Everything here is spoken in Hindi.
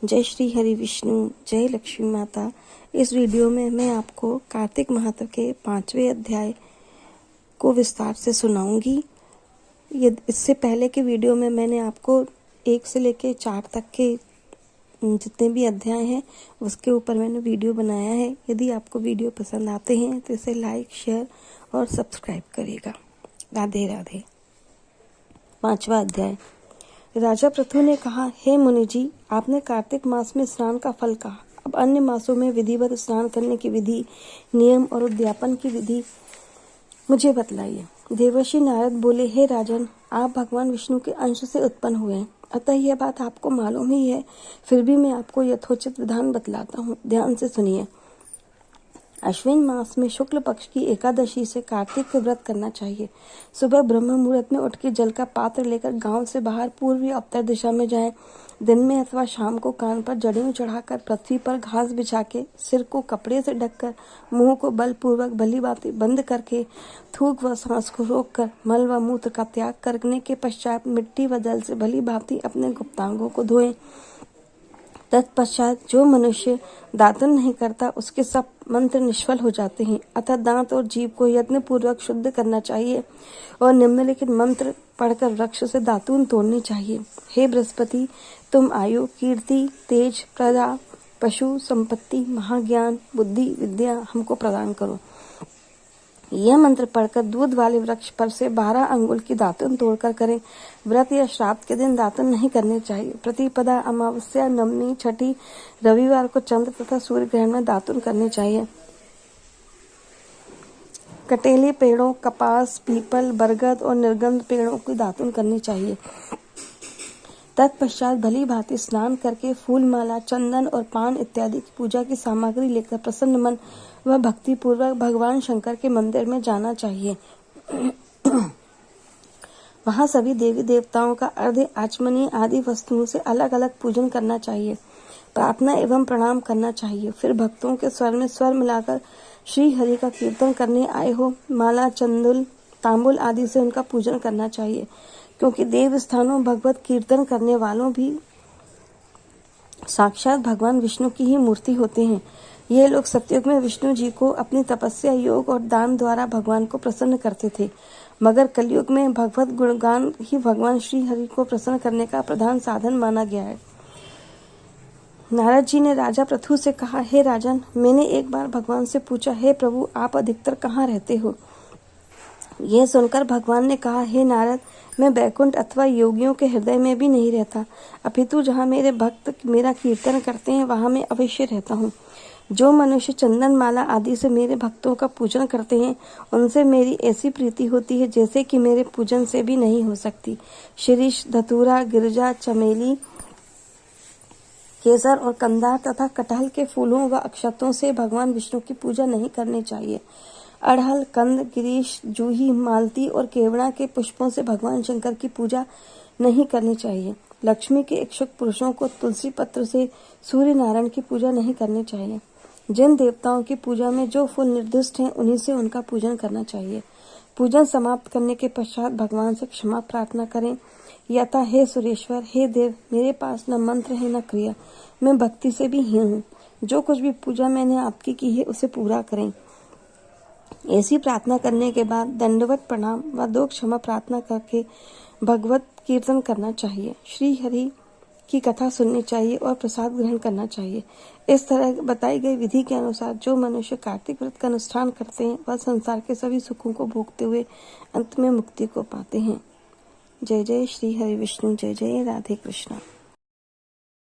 जय श्री हरि विष्णु, जय लक्ष्मी माता। इस वीडियो में मैं आपको कार्तिक महात्म के 5वें अध्याय को विस्तार से सुनाऊंगी। इससे पहले के वीडियो में मैंने आपको 1 से लेकर 4 तक के जितने भी अध्याय हैं उसके ऊपर मैंने वीडियो बनाया है। यदि आपको वीडियो पसंद आते हैं तो इसे लाइक, शेयर और सब्सक्राइब करिएगा। राधे राधे। 5वां अध्याय। राजा पृथु ने कहा, हे मुनि जी, आपने कार्तिक मास में स्नान का फल कहा। अब अन्य मासों में विधिवत स्नान करने की विधि, नियम और उद्यापन की विधि मुझे बतलाइए। देवर्षि नारद बोले, हे राजन, आप भगवान विष्णु के अंश से उत्पन्न हुए हैं, अतः यह बात आपको मालूम ही है। फिर भी मैं आपको यथोचित विधान बतलाता हूँ, ध्यान से सुनिए। अश्विन मास में शुक्ल पक्ष की एकादशी से कार्तिक के व्रत करना चाहिए। सुबह ब्रह्म मुहूर्त में उठकर जल का पात्र लेकर गांव से बाहर पूर्व या उत्तर दिशा में जाएं। दिन में अथवा शाम को कान पर जनेऊ चढ़ाकर पृथ्वी पर घास बिछा के सिर को कपड़े से ढककर मुंह को बलपूर्वक भली भांति बंद करके थूक व सांस को रोककर मल व मूत्र का त्याग करने के पश्चात मिट्टी व जल से भली भांति अपने गुप्तांगों को धोएं। तत्पश्चात जो मनुष्य दातन नहीं करता उसके सब मंत्र निष्फल हो जाते हैं, अतः दांत और जीभ को यत्न पूर्वक शुद्ध करना चाहिए और निम्नलिखित मंत्र पढ़कर वृक्ष से दातून तोड़नी चाहिए। हे बृहस्पति, तुम आयु, कीर्ति, तेज, प्रजा, पशु, संपत्ति, महाज्ञान, बुद्धि, विद्या हमको प्रदान करो। यह मंत्र पढ़कर दूध वाले वृक्ष पर से 12 अंगुल की दातुन तोड़कर करें। व्रत या श्राद्ध के दिन दातुन नहीं करने चाहिए। प्रतिपदा, अमावस्या, नवमी, छठी, रविवार को चंद्र तथा सूर्य ग्रहण में दातुन करने चाहिए। कटेले पेड़ों, कपास, पीपल, बरगद और निर्गंध पेड़ों की दातुन करनी चाहिए। तत्पश्चात भली भांति स्नान करके फूल माला, चंदन और पान इत्यादि की पूजा की सामग्री लेकर प्रसन्न मन व भक्ति पूर्वक भगवान शंकर के मंदिर में जाना चाहिए। वहां सभी देवी देवताओं का अर्घ्य, आचमनी आदि वस्तुओं से अलग अलग पूजन करना चाहिए। प्रार्थना एवं प्रणाम करना चाहिए। फिर भक्तों के स्वर में स्वर मिलाकर श्री हरि का कीर्तन करने आए हो माला, चंदुल, तांबुल आदि से उनका पूजन करना चाहिए, क्योंकि देव स्थानों भगवत कीर्तन करने वालों भी साक्षात भगवान विष्णु की ही मूर्ति होते हैं। ये लोग सतयुग में विष्णु जी को अपनी तपस्या, योग और दान द्वारा भगवान को प्रसन्न करते थे, मगर कलयुग में भगवत गुणगान ही भगवान श्री हरि को प्रसन्न करने का प्रधान साधन माना गया है। नारद जी ने राजा पृथु से कहा, हे राजन, मैंने एक बार भगवान से पूछा, हे प्रभु, आप अधिकतर कहाँ रहते हो? यह सुनकर भगवान ने कहा, हे नारद, मैं वैकुंठ अथवा योगियों के हृदय में भी नहीं रहता, अपितु जहाँ मेरे भक्त मेरा कीर्तन करते हैं वहां मैं अवश्य रहता हूँ। जो मनुष्य चंदन माला आदि से मेरे भक्तों का पूजन करते हैं उनसे मेरी ऐसी प्रीति होती है जैसे कि मेरे पूजन से भी नहीं हो सकती। शिरीष, धतूरा, गिरजा, चमेली, केसर और कंदार तथा कटहल के फूलों व अक्षतों से भगवान विष्णु की पूजा नहीं करनी चाहिए। अड़हल, कंद, गिरीश, जूही, मालती और केवड़ा के पुष्पों से भगवान शंकर की पूजा नहीं करनी चाहिए। लक्ष्मी के इच्छुक पुरुषों को तुलसी पत्र से सूर्य नारायण की पूजा नहीं करनी चाहिए। जिन देवताओं की पूजा में जो फूल निर्दिष्ट हैं उन्हीं से उनका पूजन करना चाहिए। पूजन समाप्त करने के पश्चात भगवान से क्षमा प्रार्थना करें। यथा, हे सुरेश्वर, हे देव, मेरे पास न मंत्र है न क्रिया, मैं भक्ति से भी हीन हूँ। जो कुछ भी पूजा मैंने आपकी की है उसे पूरा करें। ऐसी प्रार्थना करने के बाद दंडवत प्रणाम व 2 क्षमा प्रार्थना करके भगवत कीर्तन करना चाहिए। श्री हरि की कथा सुननी चाहिए और प्रसाद ग्रहण करना चाहिए। इस तरह बताई गई विधि के अनुसार जो मनुष्य कार्तिक व्रत का अनुष्ठान करते हैं वह संसार के सभी सुखों को भोगते हुए अंत में मुक्ति को पाते हैं। जय जय श्री हरि विष्णु, जय जय राधे कृष्णा।